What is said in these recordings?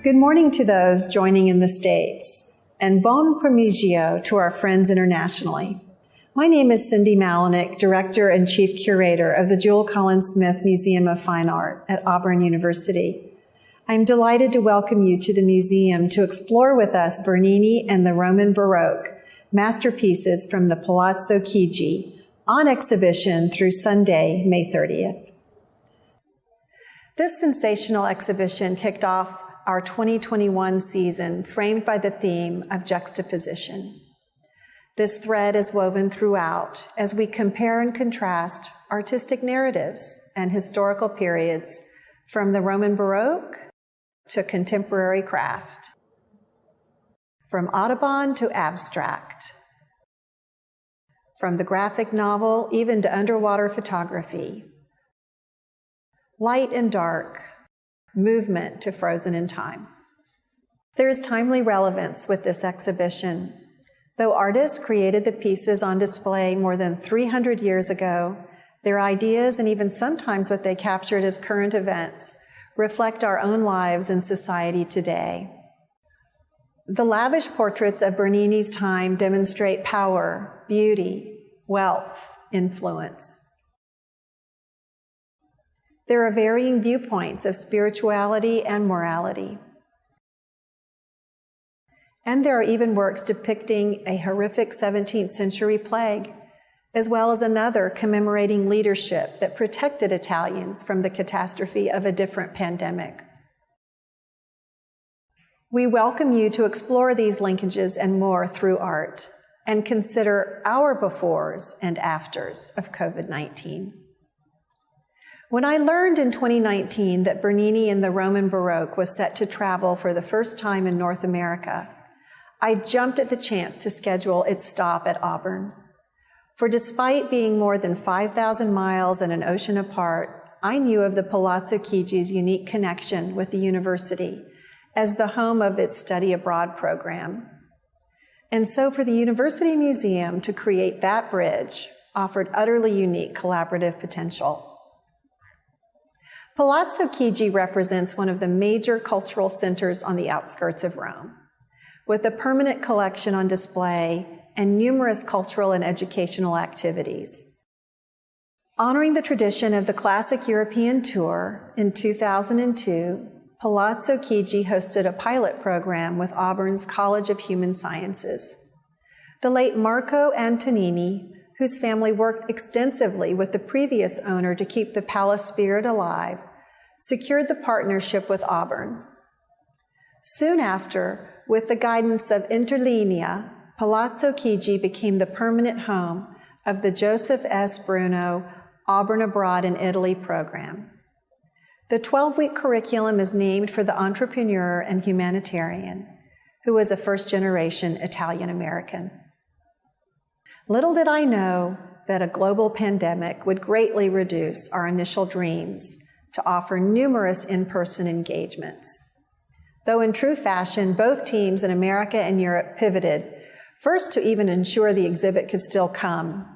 Good morning to those joining in the States, and bon pomeriggio to our friends internationally. My name is Cindy Malinick, Director and Chief Curator of the Jewel Collins Smith Museum of Fine Art at Auburn University. I'm delighted to welcome you to the museum to explore with us Bernini and the Roman Baroque, masterpieces from the Palazzo Keegee, on exhibition through Sunday, May 30th. This sensational exhibition kicked off our 2021 season, framed by the theme of juxtaposition. This thread is woven throughout as we compare and contrast artistic narratives and historical periods from the Roman Baroque to contemporary craft, from Audubon to abstract, from the graphic novel even to underwater photography, light and dark, movement to frozen in time. There is timely relevance with this exhibition. Though artists created the pieces on display more than 300 years ago, their ideas and even sometimes what they captured as current events reflect our own lives and society today. The lavish portraits of Bernini's time demonstrate power, beauty, wealth, influence. There are varying viewpoints of spirituality and morality. And there are even works depicting a horrific 17th century plague, as well as another commemorating leadership that protected Italians from the catastrophe of a different pandemic. We welcome you to explore these linkages and more through art and consider our befores and afters of COVID-19. When I learned in 2019 that Bernini and the Roman Baroque was set to travel for the first time in North America, I jumped at the chance to schedule its stop at Auburn. For despite being more than 5,000 miles and an ocean apart, I knew of the Palazzo Keegee's unique connection with the university as the home of its study abroad program. And so for the University Museum to create that bridge offered utterly unique collaborative potential. Palazzo Keegee represents one of the major cultural centers on the outskirts of Rome, with a permanent collection on display and numerous cultural and educational activities. Honoring the tradition of the classic European tour, in 2002, Palazzo Keegee hosted a pilot program with Auburn's College of Human Sciences. The late Marco Antonini, whose family worked extensively with the previous owner to keep the palace spirit alive, secured the partnership with Auburn. Soon after, with the guidance of Interlinea, Palazzo Keegee became the permanent home of the Joseph S. Bruno Auburn Abroad in Italy program. The 12-week curriculum is named for the entrepreneur and humanitarian, who was a first-generation Italian-American. Little did I know that a global pandemic would greatly reduce our initial dreams to offer numerous in-person engagements. Though in true fashion, both teams in America and Europe pivoted, first to even ensure the exhibit could still come,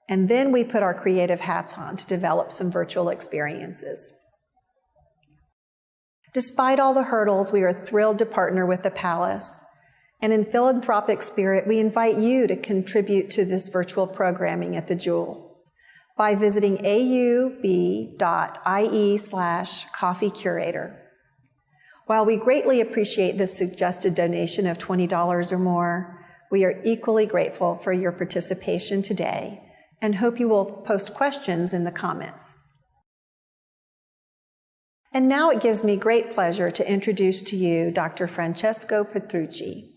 and then we put our creative hats on to develop some virtual experiences. Despite all the hurdles, we are thrilled to partner with the Palace, and in philanthropic spirit, we invite you to contribute to this virtual programming at the Jewel by visiting aub.ie/coffeecurator. While we greatly appreciate the suggested donation of $20 or more, we are equally grateful for your participation today and hope you will post questions in the comments. And now it gives me great pleasure to introduce to you Dr. Francesco Petrucci.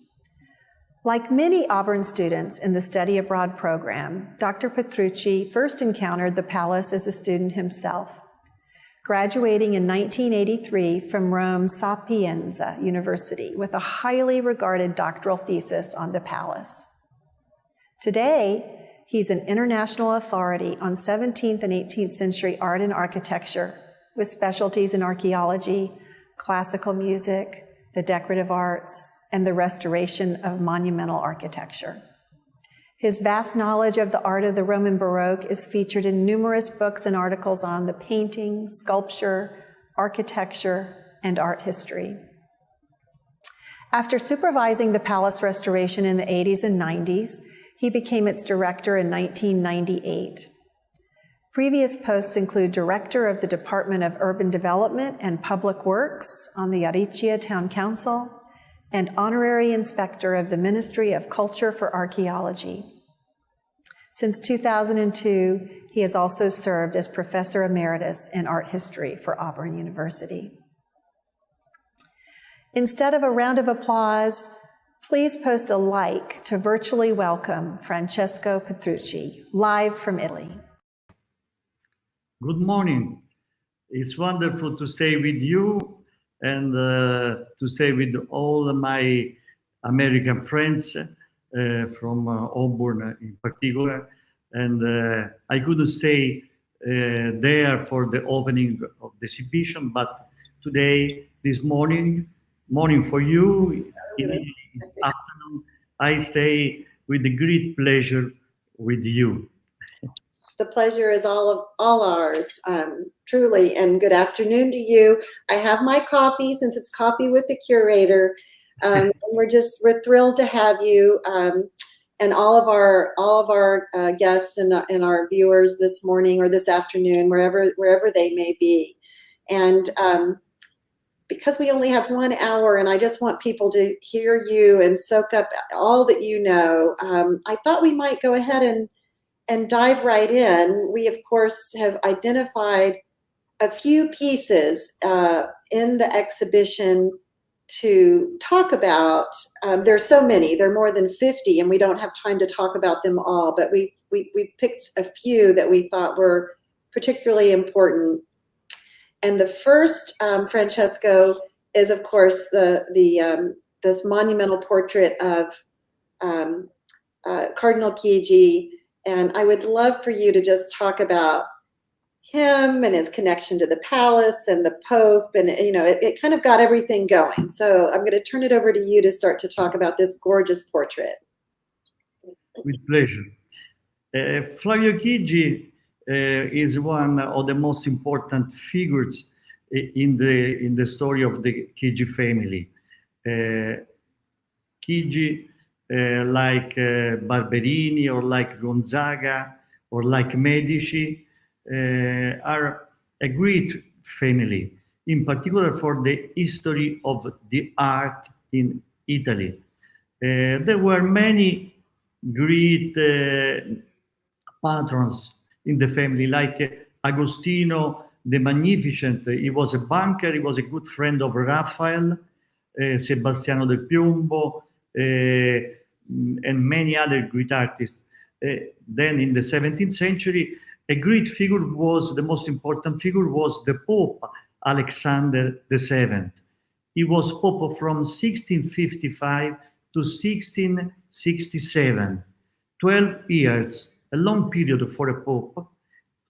Like many Auburn students in the study abroad program, Dr. Petrucci first encountered the palace as a student himself, graduating in 1983 from Rome's Sapienza University with a highly regarded doctoral thesis on the palace. Today, he's an international authority on 17th and 18th century art and architecture, with specialties in archaeology, classical music, the decorative arts, and the restoration of monumental architecture. His vast knowledge of the art of the Roman Baroque is featured in numerous books and articles on the painting, sculpture, architecture, and art history. After supervising the palace restoration in the 80s and 90s, he became its director in 1998. Previous posts include Director of the Department of Urban Development and Public Works on the Aricia Town Council and Honorary Inspector of the Ministry of Culture for Archaeology. Since 2002, he has also served as Professor Emeritus in Art History for Auburn University. Instead of a round of applause, please post a like to virtually welcome Francesco Petrucci, live from Italy. Good morning. It's wonderful to stay with you and to stay with all my American friends from Auburn in particular. And I couldn't stay there for the opening of the exhibition, but today, this morning for you, in the afternoon, I stay with a great pleasure with you. The pleasure is all ours, truly, and good afternoon to you. I have my coffee, since it's Coffee with the Curator. And we're thrilled to have you and all of our guests and our viewers this morning or this afternoon, wherever they may be. And because we only have 1 hour, and I just want people to hear you and soak up all that you know, I thought we might go ahead and dive right in. We, of course, have identified a few pieces in the exhibition to talk about. There's so many, there are more than 50, and we don't have time to talk about them all, but we picked a few that we thought were particularly important. And the first, Francesco, is, of course, this monumental portrait of Cardinal Keegee. And I would love for you to just talk about him and his connection to the palace and the Pope. And, it kind of got everything going. So I'm going to turn it over to you to start to talk about this gorgeous portrait. With pleasure. Flavio Keegee is one of the most important figures in the story of the Keegee family. Keegee, like Barberini or like Gonzaga or like Medici, are a great family, in particular for the history of the art in Italy. There were many great patrons in the family, like Agostino the Magnificent. He was a banker, he was a good friend of Raphael, Sebastiano del Piombo, and many other great artists. Then in the 17th century, a great figure the most important figure was the Pope, Alexander VII. He was Pope from 1655 to 1667, 12 years, a long period for a Pope,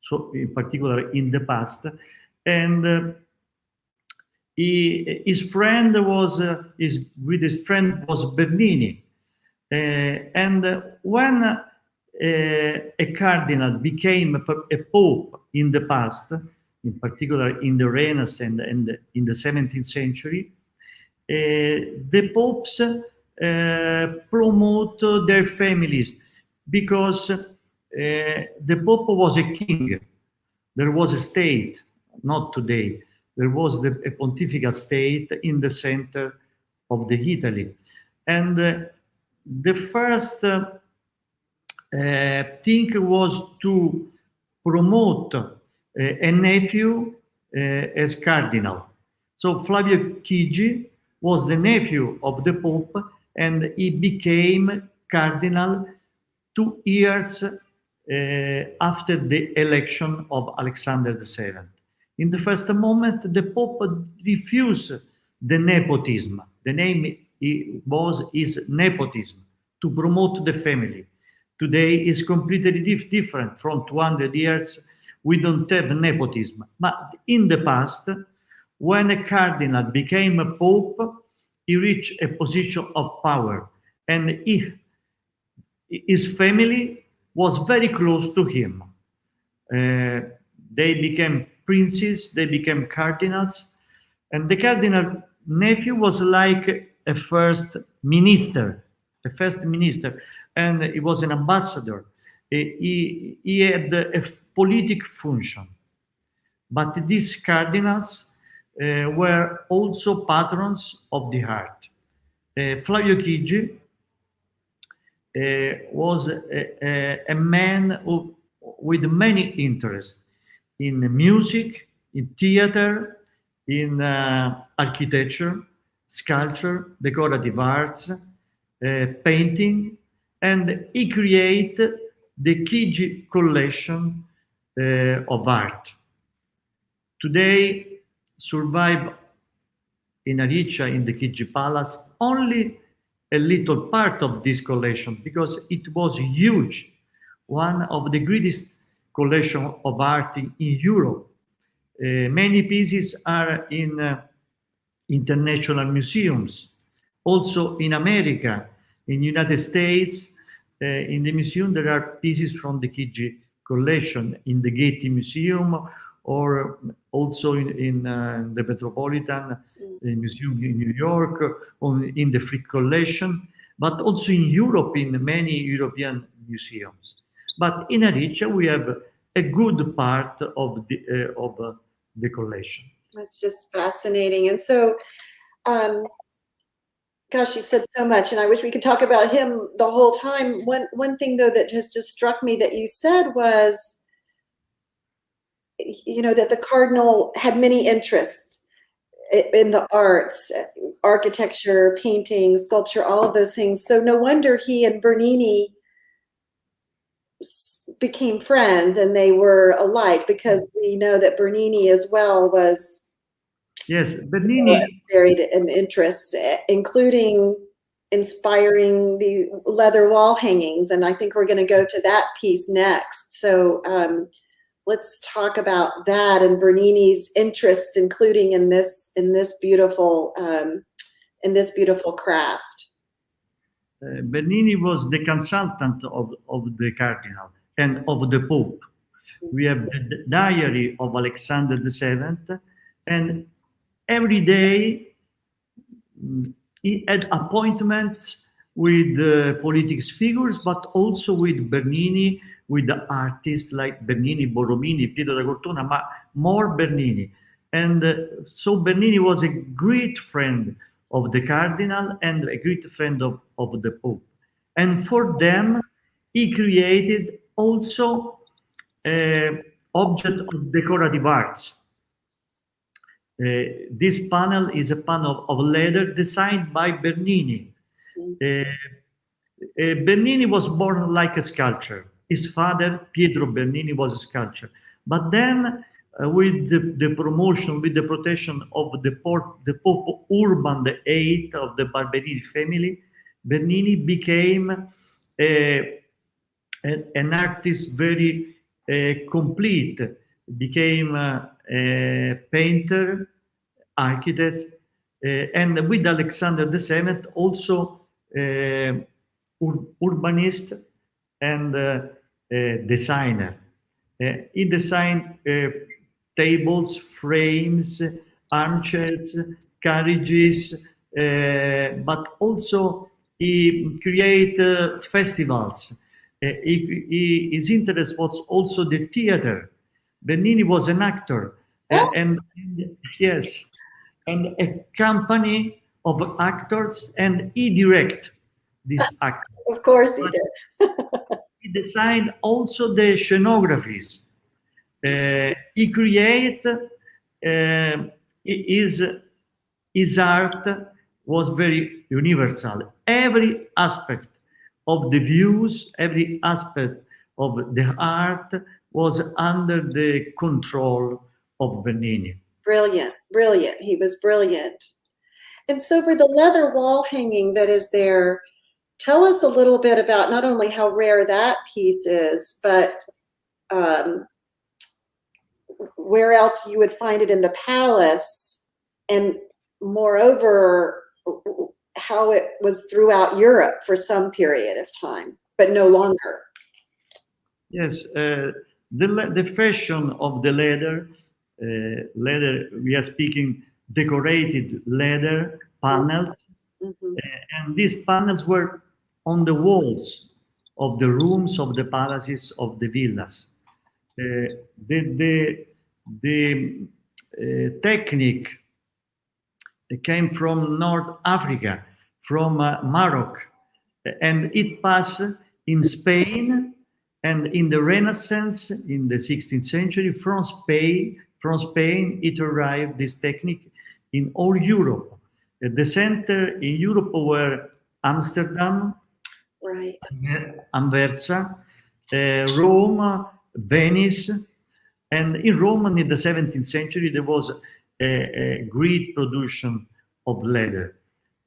so in particular in the past. And his friend was Bernini. And when a cardinal became a pope in the past, in particular in the Renaissance and in the 17th century, the popes promote their families, because the Pope was a king. There was a state, not today. There was a pontifical state in the center of the Italy. And the first thing was to promote a nephew as cardinal. So Flavio Keegee was the nephew of the Pope, and he became cardinal 2 years after the election of Alexander VII. In the first moment, the Pope refused the nepotism. The name is nepotism, to promote the family. Today is completely different. From 200 years, we don't have nepotism. But in the past, when a cardinal became a pope, he reached a position of power, and his family was very close to him. They became princes, they became cardinals, and the cardinal nephew was like a first minister, and he was an ambassador. He had a politic function. But these cardinals were also patrons of the art. Flavio Keegee was a man with many interests in music, in theater, in architecture, sculpture, decorative arts, painting, and he created the Keegee collection of art. Today, survive in Aricia, in the Keegee Palace, only a little part of this collection because it was huge, one of the greatest collection of art in Europe. Many pieces are in international museums, also in America, in United States. In the museum, there are pieces from the Keegee collection in the Getty Museum, or also in the Metropolitan Museum in New York, or in the Frick collection, but also in Europe, in many European museums. But in Aricia, we have a good part of the collection. That's just fascinating. And so, gosh, you've said so much, and I wish we could talk about him the whole time. One thing, though, that has just struck me that you said was, that the cardinal had many interests in the arts, architecture, painting, sculpture, all of those things. So no wonder he and Bernini became friends and they were alike, because we know that Bernini as well was varied in interests, including inspiring the leather wall hangings. And I think we're going to go to that piece next. So let's talk about that and Bernini's interests, including in this beautiful craft. Bernini was the consultant of the cardinal and of the Pope. We have the diary of Alexander VII, and every day he had appointments with political figures, but also with Bernini, with the artists like Bernini, Borromini, Pietro da Cortona, but more Bernini. And so Bernini was a great friend of the cardinal and a great friend of the Pope. And for them, he created also object of decorative arts. This panel is a panel of leather designed by Bernini. Bernini was born like a sculptor. His father, Pietro Bernini, was a sculptor. But then, with the promotion, with the protection of the Pope Urban VIII of the Barberini family, Bernini became an artist very complete. Became a painter, architect, and with Alexander VII also urbanist and designer. He designed tables, frames, armchairs, carriages, but also he created festivals. His interest was also the theater. Bernini was an actor, and yes, and a company of actors, and he directed this act. Of course he did. He designed also the scenographies. He created his art was very universal. Every aspect of the views, every aspect of the art was under the control of Bernini. Brilliant, brilliant. He was brilliant. And so for the leather wall hanging that is there, tell us a little bit about not only how rare that piece is, but where else you would find it in the palace, and moreover, how it was throughout Europe for some period of time, but no longer. Yes, the fashion of the leather, we are speaking decorated leather panels, Mhm. And these panels were on the walls of the rooms of the palaces of the villas. The technique came from North Africa, from Morocco, and it passed in Spain and in the Renaissance in the 16th century from Spain. From Spain, it arrived this technique in all Europe. The center in Europe were Amsterdam, Right. Anversa, Rome, Venice, and in Rome in the 17th century there was a great production of leather.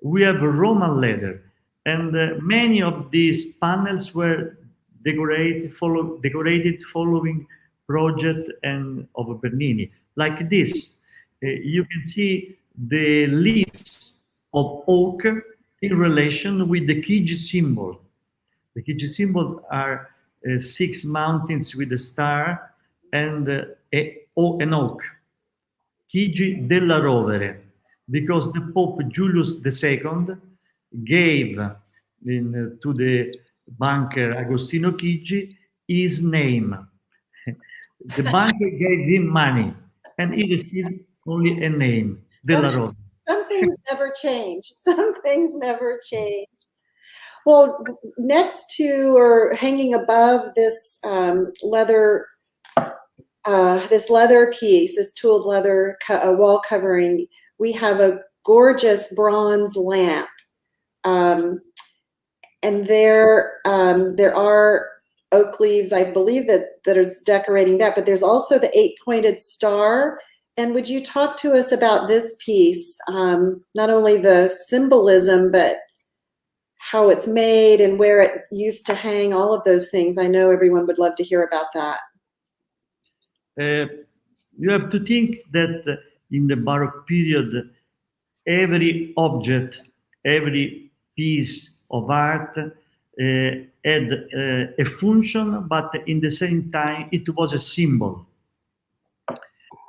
We have Roman leather, and many of these panels were decorated following project and of Bernini, like this. You can see the leaves of oak in relation with the Keegee symbol. The Keegee symbol are 6 mountains with a star and an oak. Keegee della Rovere, because the Pope Julius II gave to the banker Agostino Keegee his name. The banker gave him money, and he received only a name, della Rovere. Some things never change. Some things never change. Well, next to or hanging above this leather piece, this tooled leather wall covering, we have a gorgeous bronze lamp, and there are oak leaves, I believe, that is decorating that. But there's also the 8-pointed star. And would you talk to us about this piece? Not only the symbolism, but how it's made and where it used to hang, all of those things. I know everyone would love to hear about that. You have to think that in the Baroque period, every object, every piece of art had a function, but in the same time, it was a symbol.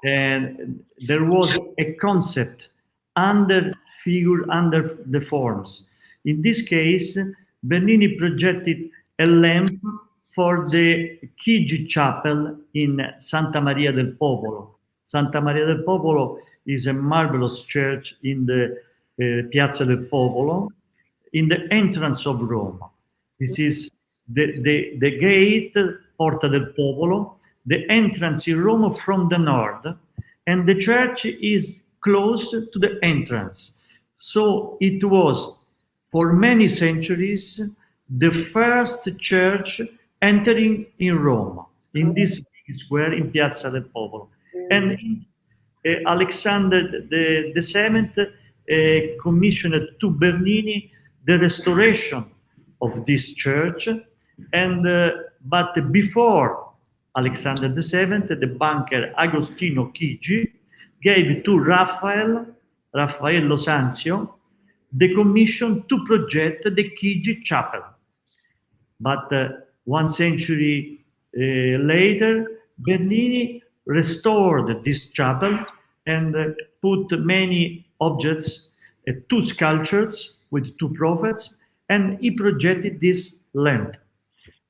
And there was a concept under the forms. In this case, Bernini projected a lamp for the Keegee Chapel in Santa Maria del Popolo. Santa Maria del Popolo is a marvelous church in the Piazza del Popolo, in the entrance of Rome. This is the gate, Porta del Popolo, the entrance in Rome from the north, and the church is close to the entrance. So it was, for many centuries, the first church entering in Rome, in this square in Piazza del Popolo. And Alexander the Seventh commissioned to Bernini the restoration of this church, and but before Alexander the Seventh, the banker Agostino Keegee gave to Raffaello Sanzio the commission to project the Keegee Chapel. But 1 century later, Bernini restored this chapel and put many objects, 2 sculptures with 2 prophets, and he projected this lamp.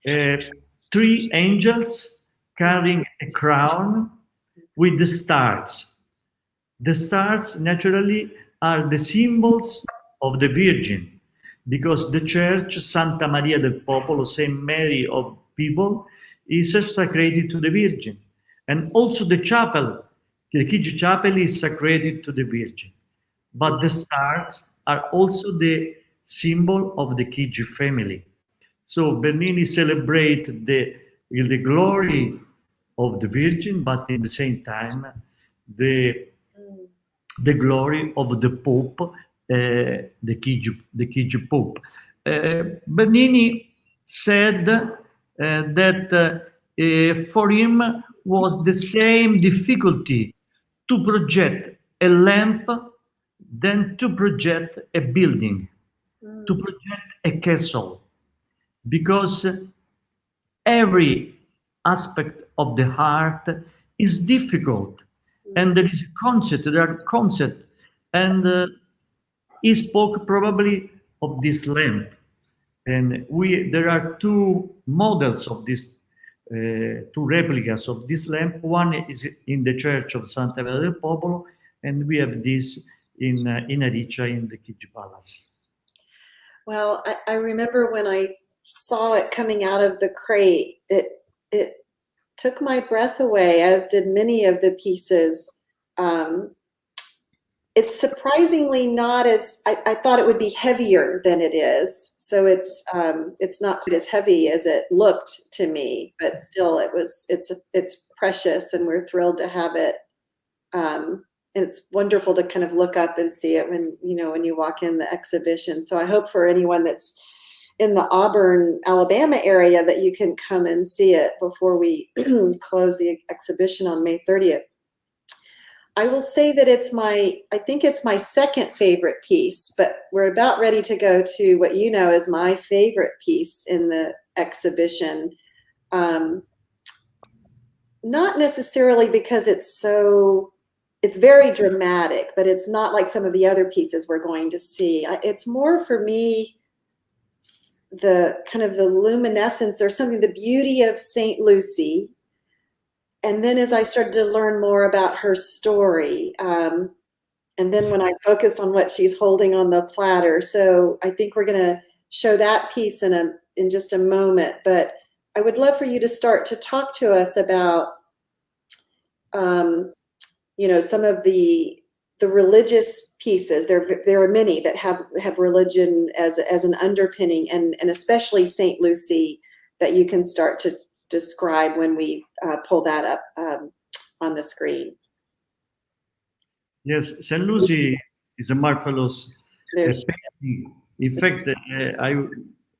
3 angels carrying a crown with the stars. The stars, naturally, are the symbols of the Virgin, because the church, Santa Maria del Popolo, Saint Mary of People, is sacred to the Virgin. And also the chapel, the Keegee Chapel, is sacred to the Virgin. But the stars are also the symbol of the Keegee family. So Bernini celebrated the glory of the Virgin, but in the same time, the glory of the Pope, the Keegee Pope. Bernini said that for him was the same difficulty to project a lamp than to project a building, to project a castle, because every aspect of the heart is difficult, and there are concepts, and he spoke probably of this lamp. And there are two models of this, two replicas of this lamp. One is in the church of Santa Maria del Popolo, and we have this in Aricia in the Keegee Palace. Well, I remember when I saw it coming out of the crate, it took my breath away, as did many of the pieces. It's surprisingly not as, I thought it would be heavier than it is. So it's not quite as heavy as it looked to me, but still it's precious, and we're thrilled to have it. And it's wonderful to kind of look up and see it when you walk in the exhibition. So I hope for anyone that's in the Auburn, Alabama area that you can come and see it before we close the exhibition on May 30th. I will say that I think it's my second favorite piece, but we're about ready to go to what is my favorite piece in the exhibition. Not necessarily because it's very dramatic, but it's not like some of the other pieces we're going to see. It's more for me, the kind of the luminescence or something, the beauty of St. Lucy. And then as I started to learn more about her story, and then when I focused on what she's holding on the platter, so I think we're going to show that piece in just a moment. But I would love for you to start to talk to us about, some of the religious pieces. There are many that have religion as an underpinning, and especially St. Lucy, that you can start to describe when we pull that up on the screen. Yes, St. Lucy is a marvelous painting. In fact, I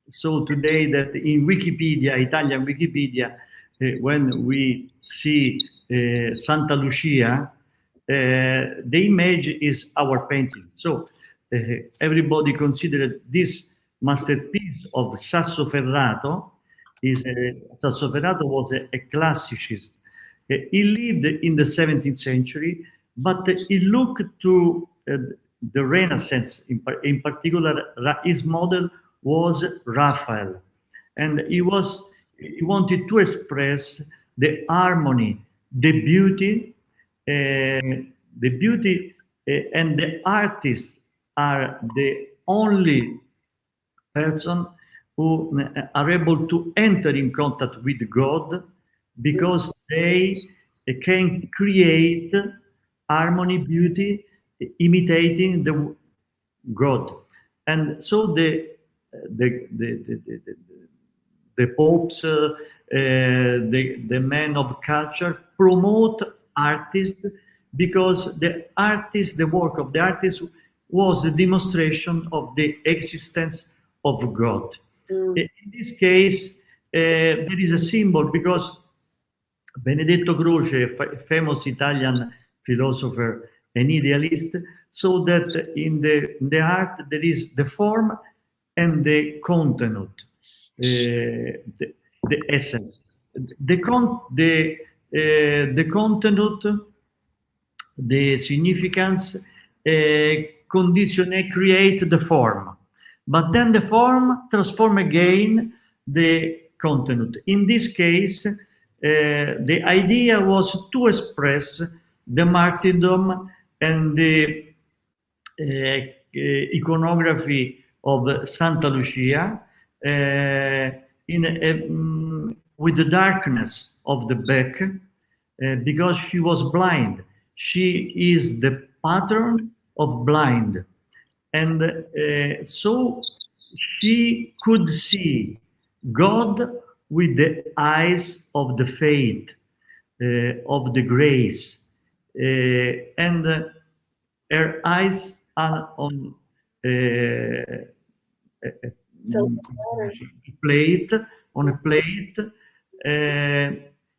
saw today that in Wikipedia, Italian Wikipedia, when we see Santa Lucia, the image is our painting. So everybody considered this masterpiece of Sassoferrato. Sassoferrato was a classicist. He lived in the 17th century, but he looked to the Renaissance. In particular, his model was Raphael, and he wanted to express the harmony, the beauty, and the artists are the only person who are able to enter in contact with God, because they can create harmony, beauty, imitating the God. And so the popes, the men of culture promote artists, because the work of the artist was the demonstration of the existence of God. In this case, there is a symbol, because Benedetto Croce, a famous Italian philosopher and idealist, saw that in the art there is the form and the content, the essence. The content, the significance, create the form. But then the form transform again the content. In this case, the idea was to express the martyrdom and the iconography of Santa Lucia with the darkness of the back, because she was blind. She is the pattern of blind. And so she could see God with the eyes of the faith, of the grace. And her eyes are on a plate.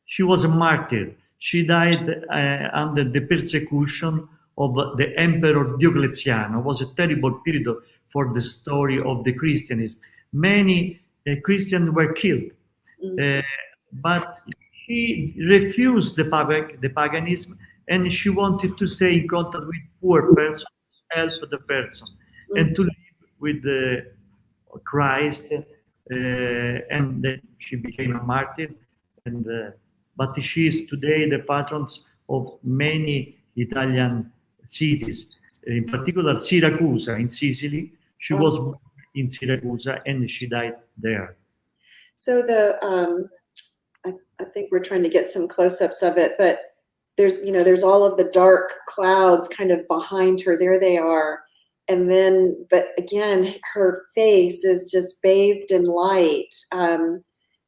She was a martyr. She died under the persecution of the Emperor Diocletian. It was a terrible period for the story of the Christianism. Many Christians were killed, but she refused the paganism, and she wanted to stay in contact with poor persons, help the person. and to live with Christ, and then she became a martyr. And but she is today the patron of many Italian cities, in particular Syracuse in Sicily. She was born in Syracuse and she died there. So I think we're trying to get some close-ups of it, but there's all of the dark clouds kind of behind her. There they are. And then, but again, her face is just bathed in light.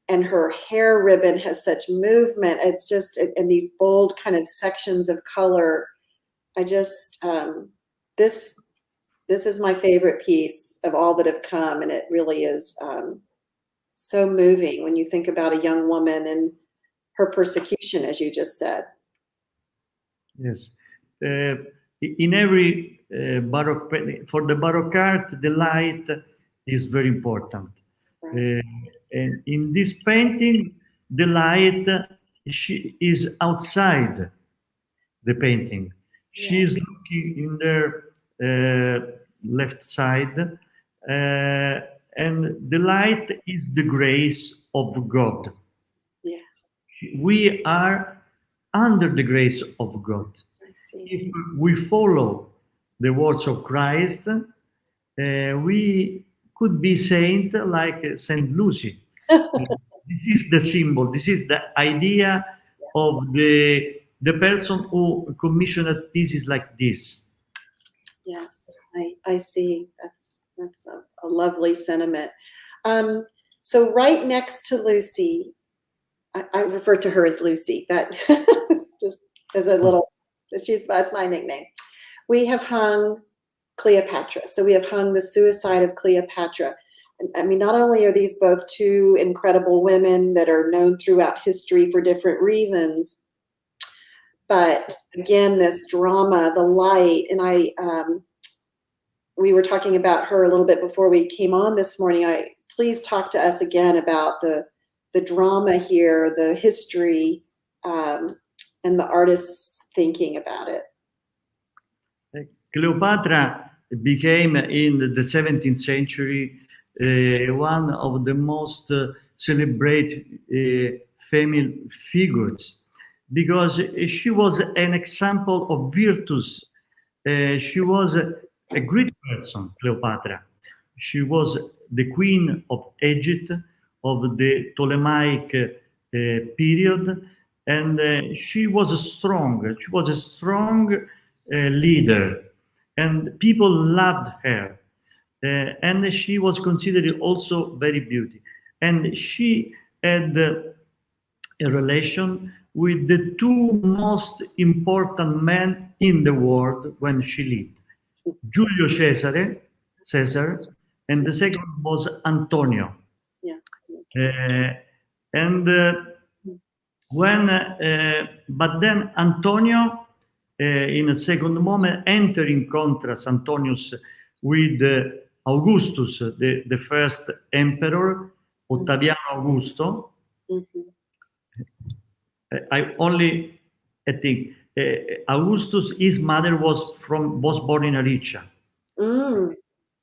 And her hair ribbon has such movement. It's just, and these bold kind of sections of color. I just, this is my favorite piece of all that have come. And it really is so moving when you think about a young woman and her persecution, as you just said. Yes. In every Baroque, for the Baroque art, the light is very important. Right. And in this painting, the light she is outside the painting. She is looking in their left side, and the light is the grace of God. Yes. We are under the grace of God. If we follow the words of Christ, we could be saint like Saint Lucy. This is the symbol. This is the idea of the person who commissioned pieces like this. Yes, I see. That's a lovely sentiment. So right next to Lucy, I refer to her as Lucy. That just as a little. That's my nickname. We have hung Cleopatra. So we have hung the suicide of Cleopatra. I mean, not only are these both two incredible women that are known throughout history for different reasons, but again, this drama, the light, and we were talking about her a little bit before we came on this morning. Please talk to us again about the drama here, the history, and the artist's thinking about it. Cleopatra became in the 17th century one of the most celebrated female figures, because she was an example of virtues. She was a great person, Cleopatra. She was the queen of Egypt of the Ptolemaic period, and she was a strong. She was a strong leader, and people loved her. And she was considered also very beautiful. And she had a relation with the two most important men in the world when she lived. Giulio Caesar, and the second was Antonio. Yeah. But then Antonio, in a second moment, entered in contrast Antonius with Augustus, the first emperor, Ottaviano Augusto. I think Augustus, his mother was born in Aricia.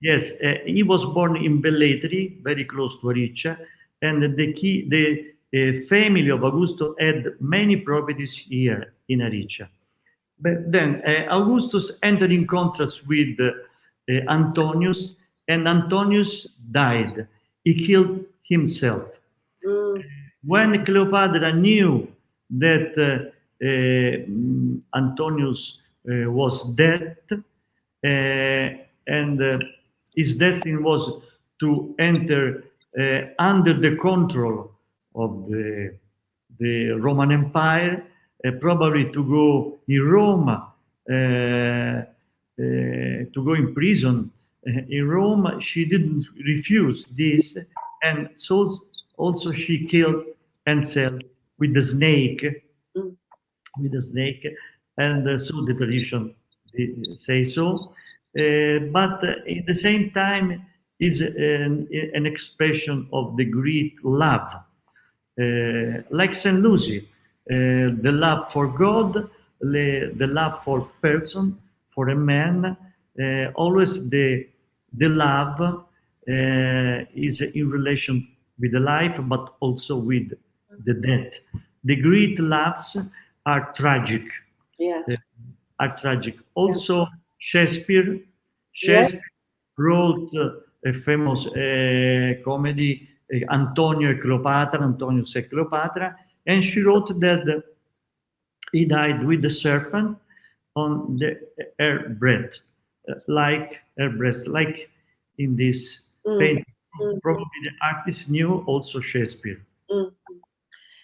Yes, he was born in Velletri, very close to Aricia, and the family of Augusto had many properties here in Aricia. But then Augustus entered in contrast with Antonius, and Antonius died. He killed himself. When Cleopatra knew that Antonius was dead, and his destiny was to enter under the control of the Roman Empire, probably to go in Rome, to go in prison in Rome. She didn't refuse this, and so also she killed herself with the snake, and so the tradition say so. But at the same time, is an expression of the great love, like Saint Lucy, the love for God, the love for person, for a man, always the the love is in relation with the life, but also with the death. The Greek loves are tragic, Yes. uh, Also, Shakespeare, Yes. Shakespeare wrote a famous comedy, Antonio e Cleopatra, Antonius e Cleopatra, and she wrote that he died with the serpent on the her breast, like her breast, like in this Mm, painting. mm, Probably the artist knew also Shakespeare. mm.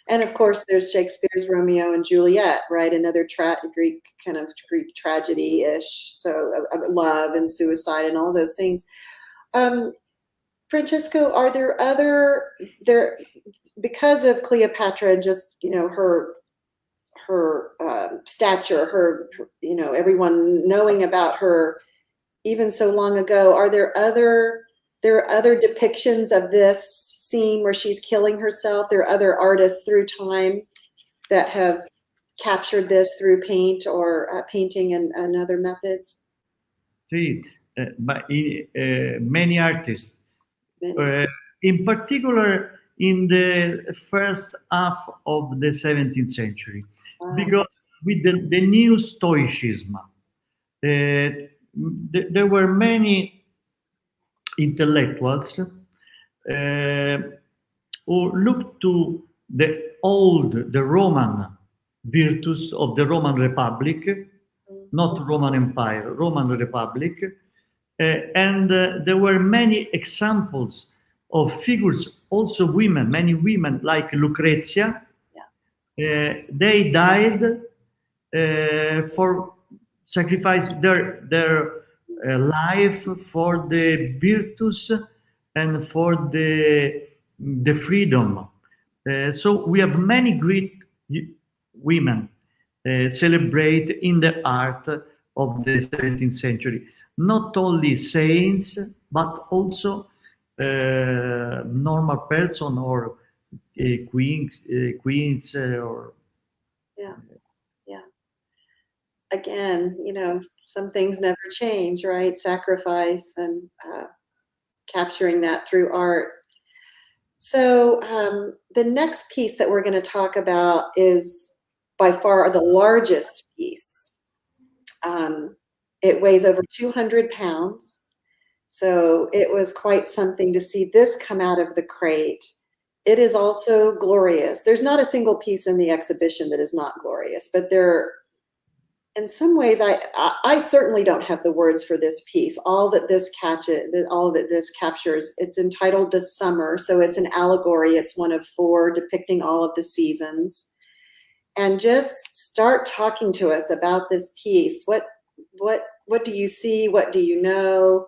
And of course, there's Shakespeare's Romeo and Juliet, right? Another Greek kind of Greek tragedy-ish. So love and suicide and all those things. Francesco, are there other there because of Cleopatra, just her stature, everyone knowing about her even so long ago? Are there other depictions of this scene where she's killing herself? There are other artists through time that have captured this through paint or painting and other methods. See, but many artists, Many. in particular in the first half of the 17th century, Wow. because with the new Stoicism, there were many intellectuals who looked to the Roman virtues of the Roman Republic, not Roman Empire, Roman Republic, and there were many examples of figures, also women, many women like Lucrezia. They died for sacrifice their life for the virtues and for the freedom. So we have many great women celebrate in the art of the 17th century. Not only saints, but also normal person or queens or Yeah. Again, some things never change, right? Sacrifice and capturing that through art. So the next piece that we're going to talk about is by far the largest piece. It weighs over 200 pounds. So it was quite something to see this come out of the crate. It is also glorious. There's not a single piece in the exhibition that is not glorious, but in some ways, I certainly don't have the words for this piece. All that this captures, it's entitled "The Summer," so it's an allegory. It's one of 4 depicting all of the seasons. And just start talking to us about this piece. What do you see? What do you know?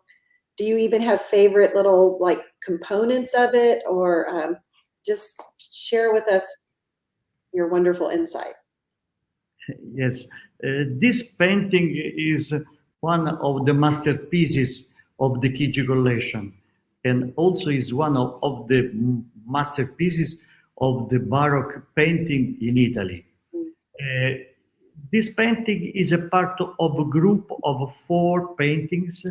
Do you even have favorite little components of it, or just share with us your wonderful insight? Yes, this painting is one of the masterpieces of the Keegee collection, and also is one of the masterpieces of the Baroque painting in Italy. This painting is a part of a group of 4 paintings,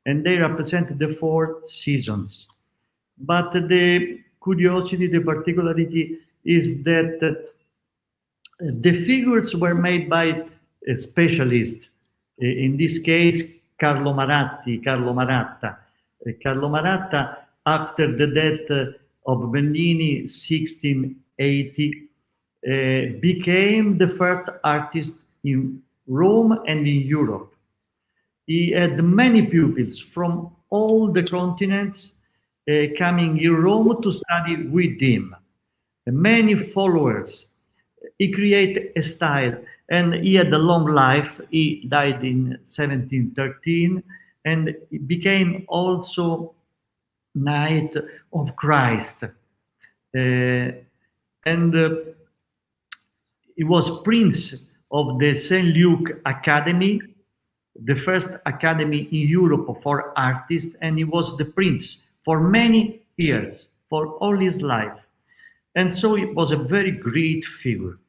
and they represent the 4 seasons. But the curiosity, the particularity is that the figures were made by a specialist, in this case, Carlo Maratta. Carlo Maratta, after the death of Bernini, 1680, became the first artist in Rome and in Europe. He had many pupils from all the continents coming in Rome to study with him. Many followers. He created a style, and he had a long life. He died in 1713, and he became also Knight of Christ. And he was Prince of the St. Luke Academy, the first academy in Europe for artists, and he was the prince for many years, for all his life. And so it was a very great figure.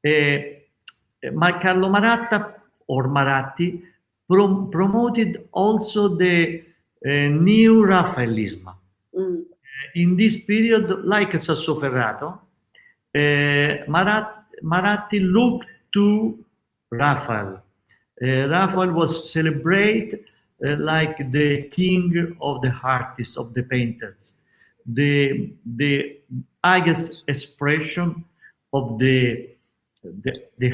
Carlo Maratta or Maratti promoted also the New Raphaelism. Mm. In this period, like Sassoferrato, Maratti looked to Raphael. Raphael was celebrated like the king of the artists, of the painters, the highest expression of the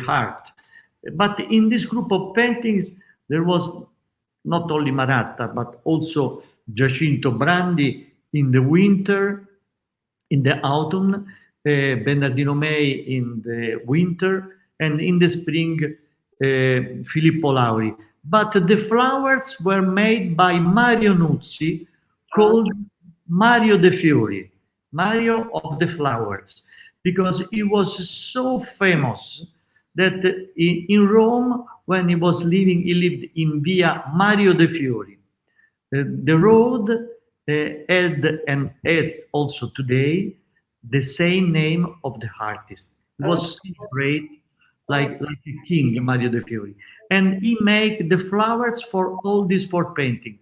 art. But in this group of paintings, there was not only Maratta, but also Giacinto Brandi in the winter, in the autumn, Bernardino May in the winter, and in the spring, Filippo Lauri. But the flowers were made by Mario Nuzzi, called Mario de Fiori, Mario of the Flowers, because he was so famous that in Rome, when he was living, he lived in Via Mario de Fiori. The road had and has also today the same name of the artist. He was celebrated like a king, Mario de Fiori, and he made the flowers for all these four paintings.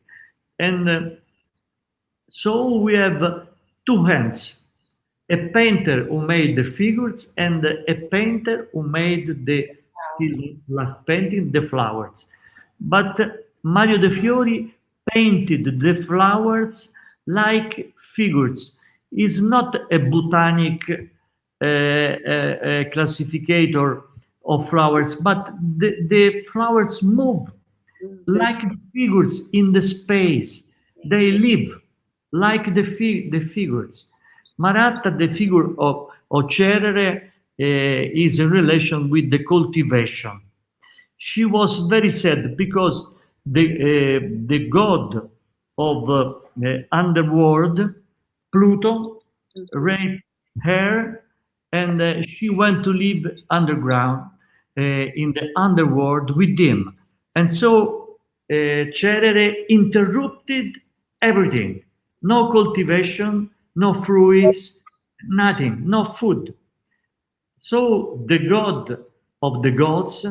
And so we have two hands: a painter who made the figures and a painter who made the last painting, the flowers. But Mario de Fiori painted the flowers like figures. He's not a botanic classificator of flowers, but the flowers move like the figures in the space. They live like the figures. Maratta, the figure of Cerere, is in relation with the cultivation. She was very sad because the god of underworld, Pluto, raped her, and she went to live underground in the underworld with him. And so Cerere interrupted everything. No cultivation, no fruits, nothing, no food. So the god of the gods,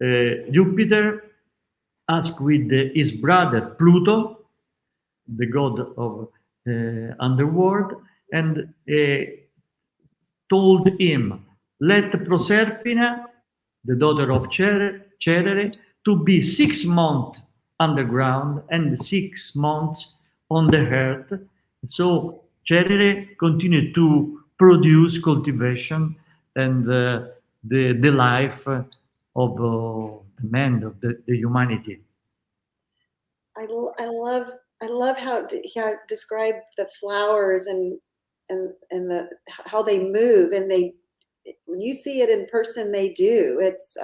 Jupiter, asked with his brother Pluto, the god of underworld, and told him, let Proserpina, the daughter of Cerere, to be 6 months underground and 6 months on the earth. So Cerere continued to produce cultivation and the life of the man, of the humanity. I love how it described the flowers and how they move, and when you see it in person, they do. It's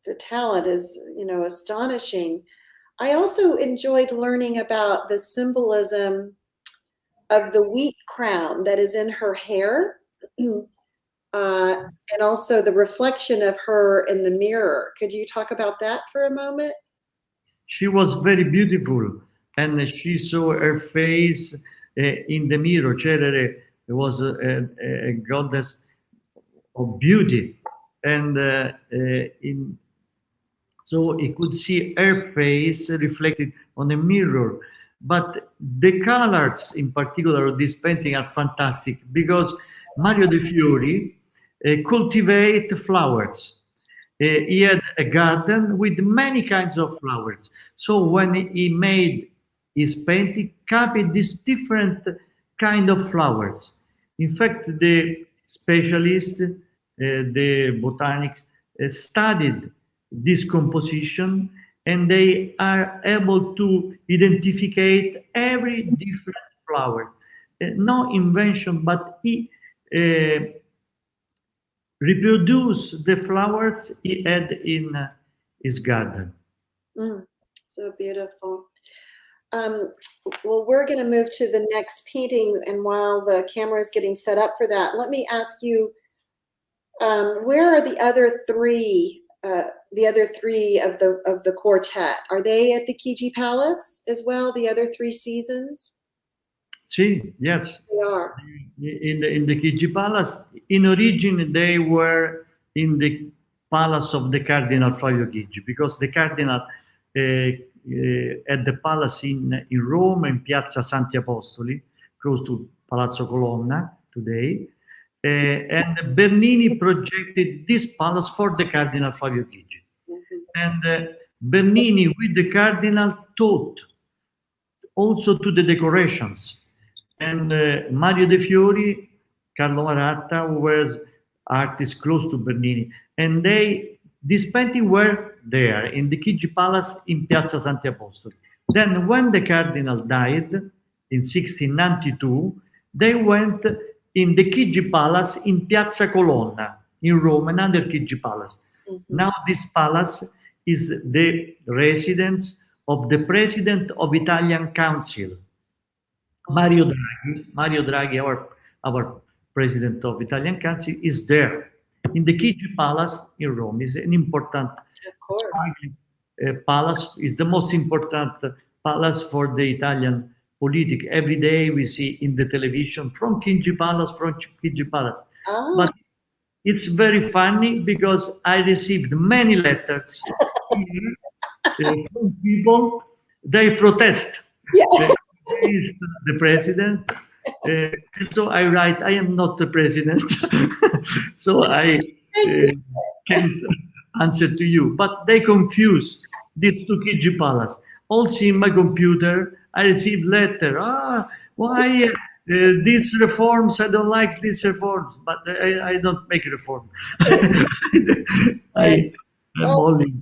the talent is astonishing. I also enjoyed learning about the symbolism of the wheat crown that is in her hair, and also the reflection of her in the mirror. Could you talk about that for a moment? She was very beautiful, and she saw her face in the mirror. Cerere was a goddess of beauty, and so he could see her face reflected on a mirror. But the colors, in particular, of this painting are fantastic because Mario de Fiori cultivate flowers. He had a garden with many kinds of flowers. So when he made his painting, copied these different kind of flowers. In fact, the specialists, the botanics, studied this composition, and they are able to identify every different flower. No invention, but he reproduce the flowers he had in his garden. So beautiful. Well, we're going to move to the next painting, and while the camera is getting set up for that, let me ask you, where are the other three of the quartet? Are they at the Keegee Palace as well? The other three seasons? Yes. They are. In the Keegee Palace. In origin, they were in the palace of the Cardinal Flavio Keegee, because the Cardinal at the palace in Rome, in Piazza Santi Apostoli, close to Palazzo Colonna today. And Bernini projected this palace for the Cardinal Flavio Chigi. And Bernini, with the Cardinal, taught also to the decorations. And Mario De Fiori, Carlo Maratta, who was artists close to Bernini. And these paintings were there in the Chigi Palace in Piazza Santi Apostoli. Then when the Cardinal died in 1692, they went in the Chigi Palace in Piazza Colonna in Rome, another Chigi Palace. Now this palace is the residence of the President of Italian Council, Mario Draghi. Mario Draghi, our President of Italian Council, is there in the Chigi Palace in Rome. Is an important palace. Is the most important palace for the Italian politic. Every day we see in the television from Chigi Palace, Oh. But it's very funny because I received many letters from people. They protest. Yeah. Is the president. So I write, I am not the president. So I can't answer to you. But they confuse these two Chigi Palace. Also in my computer, I receive letter. Why these reforms? I don't like these reforms, but I don't make reform. I'm only.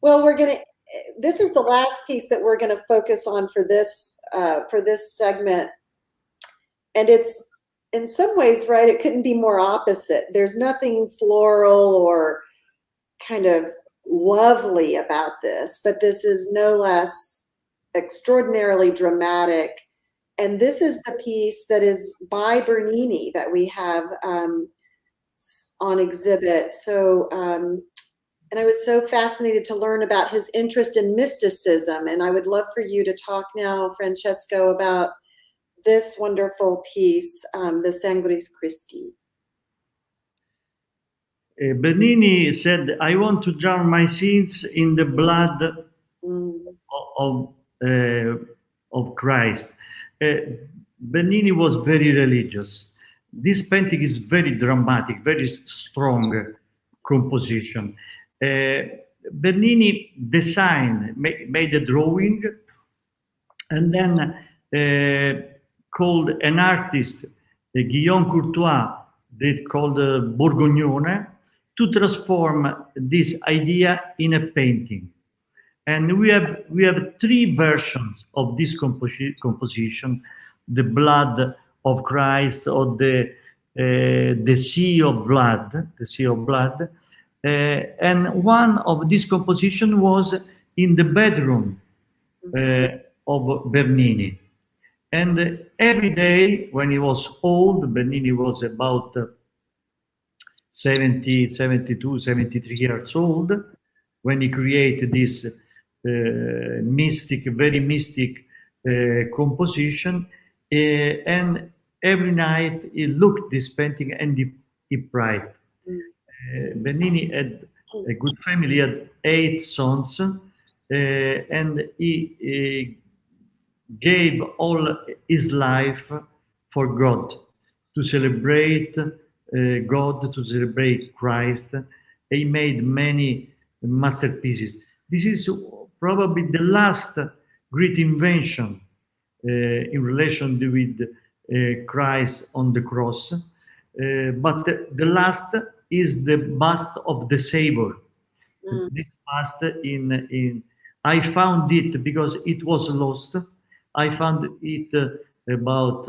Well, this is the last piece that we're going to focus on for this segment, and it's in some ways, right, it couldn't be more opposite. There's nothing floral or kind of lovely about this, but this is no less extraordinarily dramatic. And this is the piece that is by Bernini that we have on exhibit. So, and I was so fascinated to learn about his interest in mysticism. And I would love for you to talk now, Francesco, about this wonderful piece, the Sanguis Christi. Bernini said, I want to drown my sins in the blood of Christ. Bernini was very religious. This painting is very dramatic, very strong composition. Bernini designed, made a drawing, and then called an artist, Guillaume Courtois, that called Borgognone, to transform this idea in a painting. And we have three versions of this composition: the blood of Christ, or the sea of blood, and one of this composition was in the bedroom of Bernini. And every day, when he was old, Bernini was about 70, 72, 73 years old, when he created this very mystic composition. And every night he looked this painting and he prayed. Bernini had a good family, he had 8 sons, and he gave all his life for God, to celebrate God, to celebrate Christ. He made many masterpieces. This is probably the last great invention in relation with Christ on the cross. But the last is the bust of the Savior. This bust I found it because it was lost. I found it about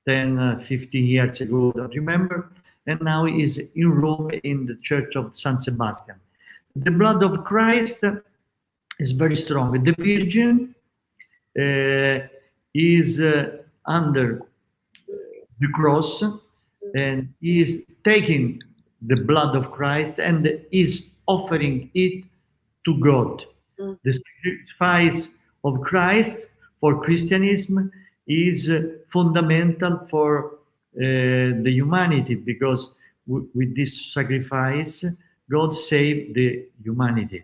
10, 15 years ago, I don't remember. And now it is in Rome in the Church of San Sebastian. The blood of Christ is very strong. The Virgin is under the cross and is taking the blood of Christ and is offering it to God. The sacrifice of Christ for Christianism is fundamental for the humanity, because with this sacrifice God saved the humanity.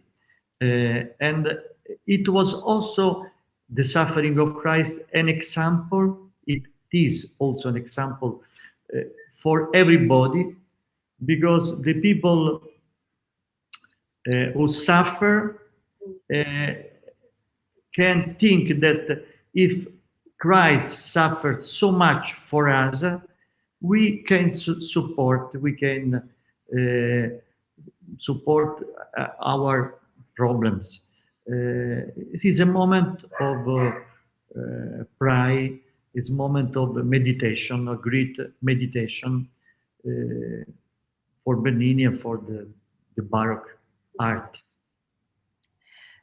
And it was also the suffering of Christ an example. It is also an example for everybody, because the people who suffer can think that if Christ suffered so much for us, we can support, we can support our problems. It is a moment of prayer. It's a moment of meditation, a great meditation for Bernini and for the Baroque art.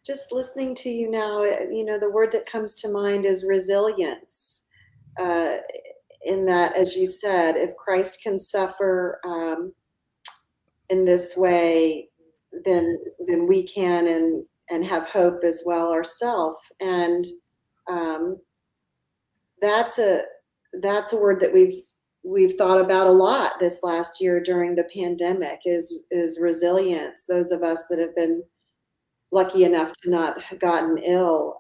Just listening to you now, the word that comes to mind is resilience. In that, as you said, if Christ can suffer in this way, then we can and have hope as well ourselves. And that's a word that we've thought about a lot this last year during the pandemic is resilience. Those of us that have been lucky enough to not have gotten ill.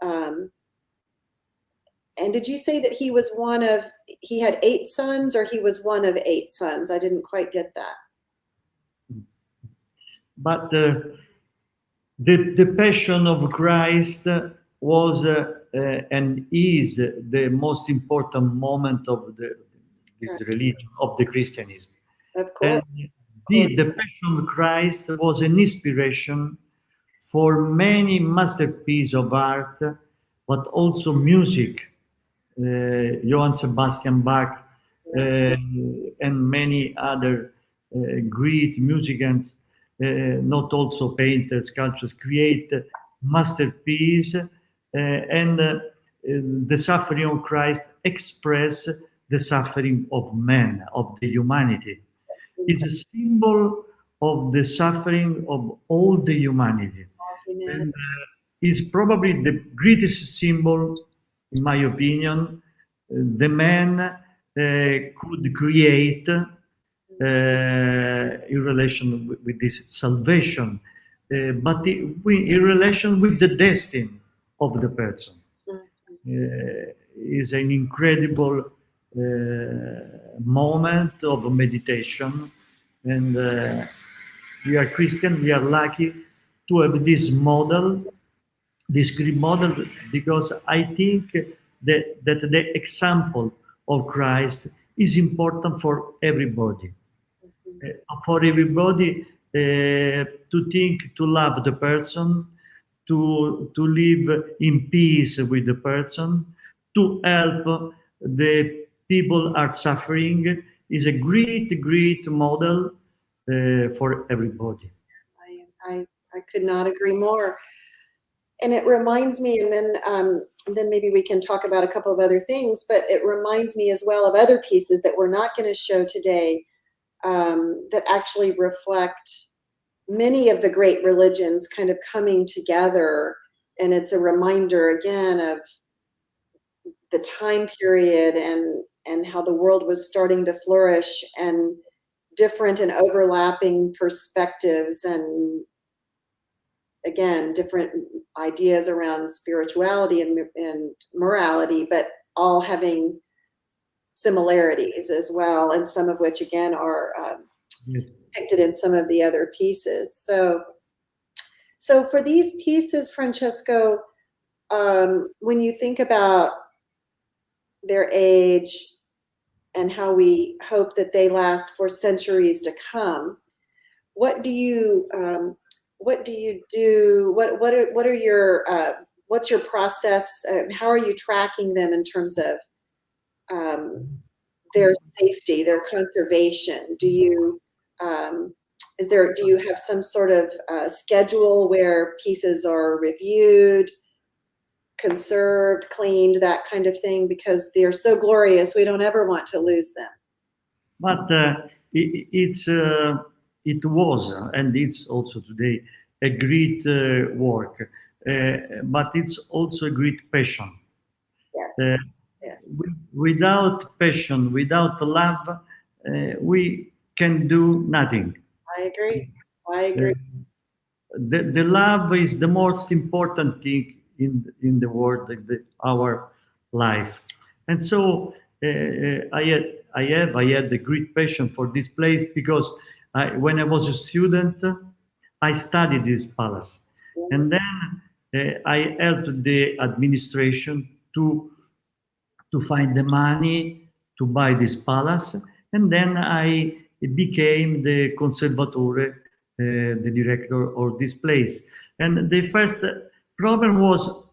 And did you say that he had 8 sons, or he was one of 8 sons? I didn't quite get that. But the passion of Christ was and is the most important moment of this religion, of the Christianism. Of course. And the passion of Christ was an inspiration for many masterpieces of art, but also music. Johann Sebastian Bach and many other great musicians, not also painters, sculptors, create masterpiece, and the suffering of Christ express the suffering of man, of the humanity. It's a symbol of the suffering of all the humanity. And is probably the greatest symbol, in my opinion, the man could create in relation with this salvation, but in relation with the destiny of the person. Is an incredible moment of meditation, and we are Christian, we are lucky to have this model, this great model, because I think that the example of Christ is important for everybody. For everybody to think, to love the person, to live in peace with the person, to help the people are suffering, is a great model for everybody. I could not agree more. And it reminds me, and then maybe we can talk about a couple of other things, but it reminds me as well of other pieces that we're not going to show today that actually reflect many of the great religions kind of coming together. And it's a reminder again of the time period and how the world was starting to flourish, and different and overlapping perspectives, and again, different ideas around spirituality and morality, but all having similarities as well, and some of which again are depicted in some of the other pieces. So for these pieces, Francesco, when you think about their age and how we hope that they last for centuries to come, what do you do? What are your what's your process? How are you tracking them in terms of their safety, their conservation? Do you do you have some sort of schedule where pieces are reviewed, conserved, cleaned, that kind of thing? Because they're so glorious, we don't ever want to lose them. But it was, and it's also today, a great work, but it's also a great passion. Yes. Yes. Without passion, without love, we can do nothing. I agree. I agree. The love is the most important thing in the world, our life. And so I had a great passion for this place because when I was a student, I studied this palace, and then I helped the administration to find the money to buy this palace, and then I became the conservatore, the director of this place. And the first problem was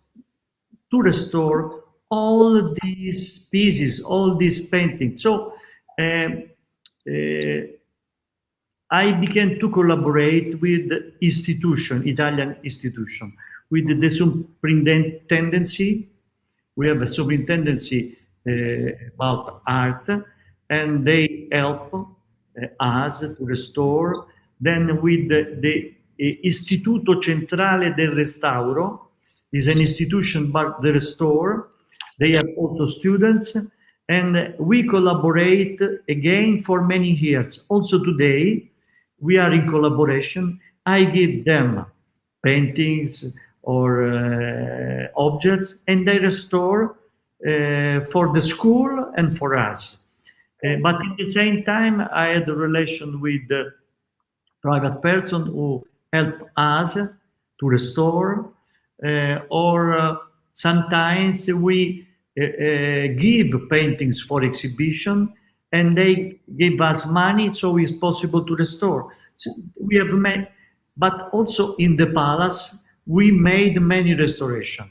to restore all these pieces, all these paintings. So um, uh, I began to collaborate with Italian institution, with the superintendency. We have a superintendency about art, and they help us to restore. Then with the Istituto Centrale del Restauro, is an institution but the restore. They have also students, and we collaborate again for many years. Also today, we are in collaboration. I give them paintings or objects, and they restore for the school and for us. But at the same time, I had a relation with the private person who help us to restore, or sometimes we give paintings for exhibition, and they give us money, so it's possible to restore. So we have made, but also in the palace, we made many restoration.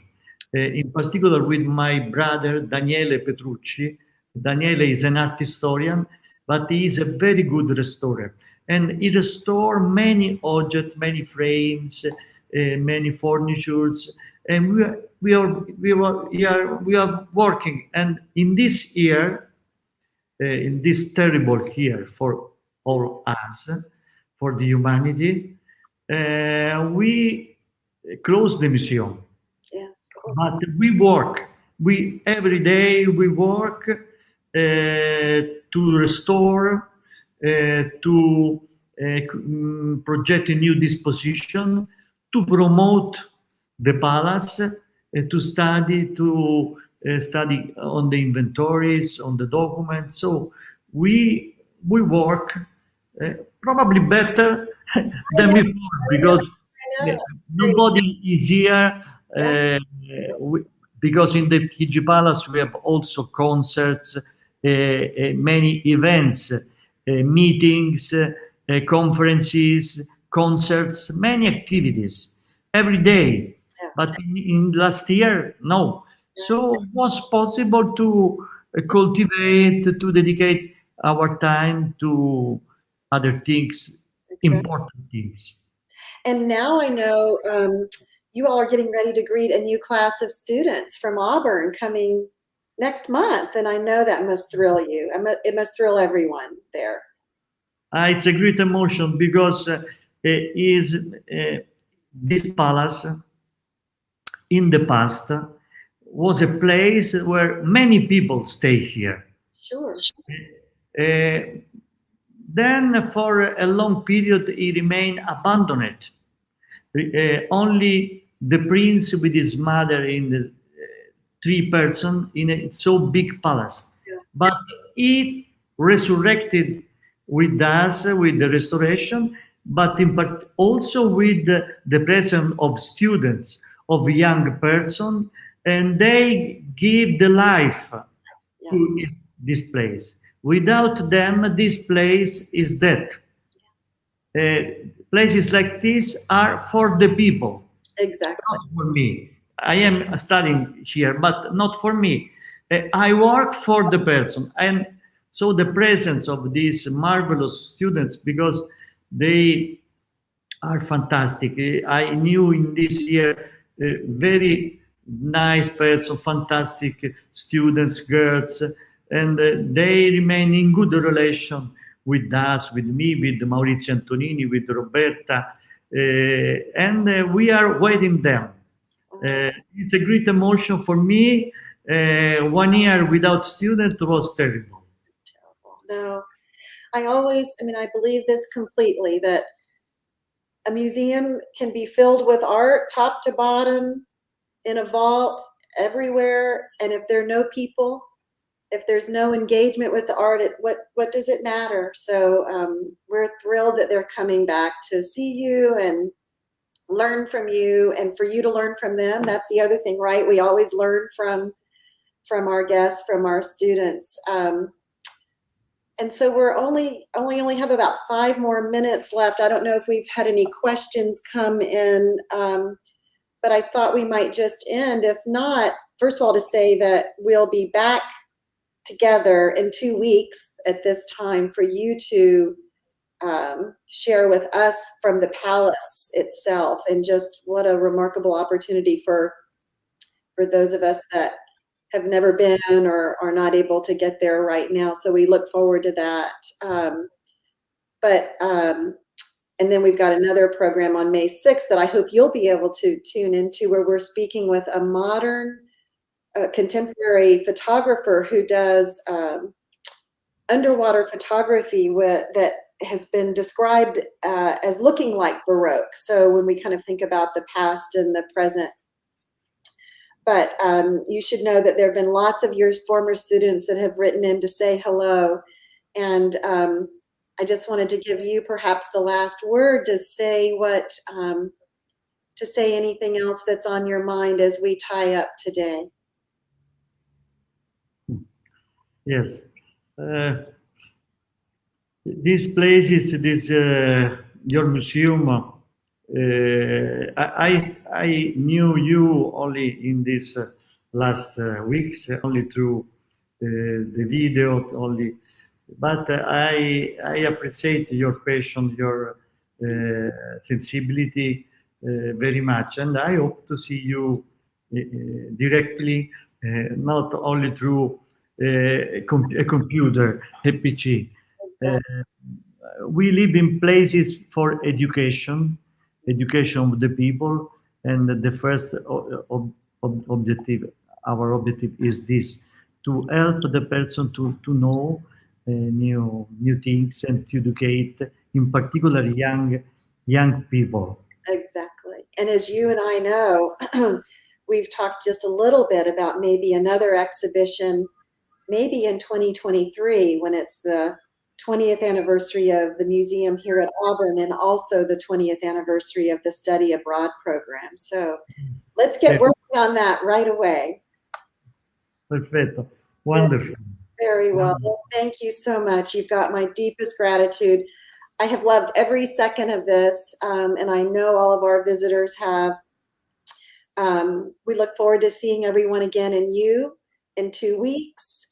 In particular with my brother Daniele Petrucci. Daniele is an art historian, but he is a very good restorer. And he restored many objects, many frames, many furnitures, and we are working. And in this year, in this terrible year for all us, for the humanity, we close the museum. Yes, of course. But we work. We every day we work to restore, to project a new disposition, to promote the palace, to study on the inventories, on the documents. So we work probably better than before because I know. nobody is here. Because in the Keegee Palace we have also concerts, many events, meetings, conferences, concerts, many activities every day. Yeah. But in last year, no. So it was possible to cultivate, to dedicate our time to other things, Exactly. important things. And now I know you all are getting ready to greet a new class of students from Auburn coming next month, and I know that must thrill you. It must thrill everyone there. It's a great emotion because this palace in the past was a place where many people stay here. Sure. Then for a long period it remained abandoned. Only the prince with his mother in the three person in a so big palace. Yeah. But he resurrected with us, with the restoration, but also with the presence of students, of young person, and they give the life to this place. Without them, this place is dead. Places like this are for the people, Exactly. not for me. I am studying here, but not for me. I work for the person. And so the presence of these marvelous students, because they are fantastic. I knew in this year very nice person, fantastic students, girls, and they remain in good relation with us, with me, with Maurizio Antonini, with Roberta, and we are waiting them. It's a great emotion for me. 1 year without student was terrible. No, I believe this completely, that a museum can be filled with art, top to bottom, in a vault, everywhere. And if there are no people, if there's no engagement with the art, what does it matter? So we're thrilled that they're coming back to see you and learn from you, and for you to learn from them. That's the other thing, right? We always learn from our guests, from our students. And so we're only have about 5 more minutes left. I don't know if we've had any questions come in, but I thought we might just end. If not, first of all, to say that we'll be back together in 2 weeks at this time for you to share with us from the palace itself, and just what a remarkable opportunity for those of us that have never been or are not able to get there right now. So we look forward to that. And then we've got another program on May 6th that I hope you'll be able to tune into, where we're speaking with a modern contemporary photographer who does underwater photography that has been described as looking like Baroque. So when we kind of think about the past and the present. But you should know that there have been lots of your former students that have written in to say hello. And I just wanted to give you perhaps the last word to say anything else that's on your mind as we tie up today. Yes. These places, your museum, I knew you only in these last weeks, only through the video, only. But I appreciate your passion, your sensibility very much, and I hope to see you directly, not only through a computer, a PC. We live in places for education of the people, and the first objective, our objective is this: to help the person to know new things and to educate, in particular, young people. Exactly. And as you and I know, we've talked just a little bit about maybe another exhibition, maybe in 2023, when it's the 20th anniversary of the museum here at Auburn, and also the 20th anniversary of the Study Abroad program. So let's get working on that right away. Perfetto. Wonderful. Very well. Well, thank you so much. You've got my deepest gratitude. I have loved every second of this, and I know all of our visitors have. We look forward to seeing everyone again in 2 weeks.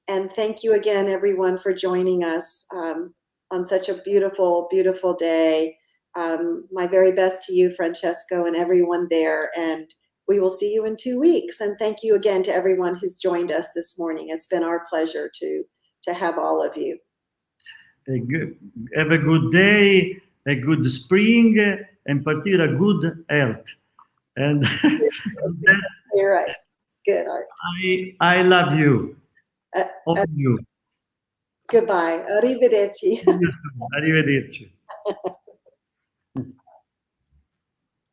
And thank you again, everyone, for joining us on such a beautiful, beautiful day. My very best to you, Francesco, and everyone there. And we will see you in 2 weeks. And thank you again to everyone who's joined us this morning. It's been our pleasure to have all of you. Have a good day, a good spring, and particularly good health. And you're right. Good, Art. I love you. All of you. Goodbye. Arrivederci. Arrivederci.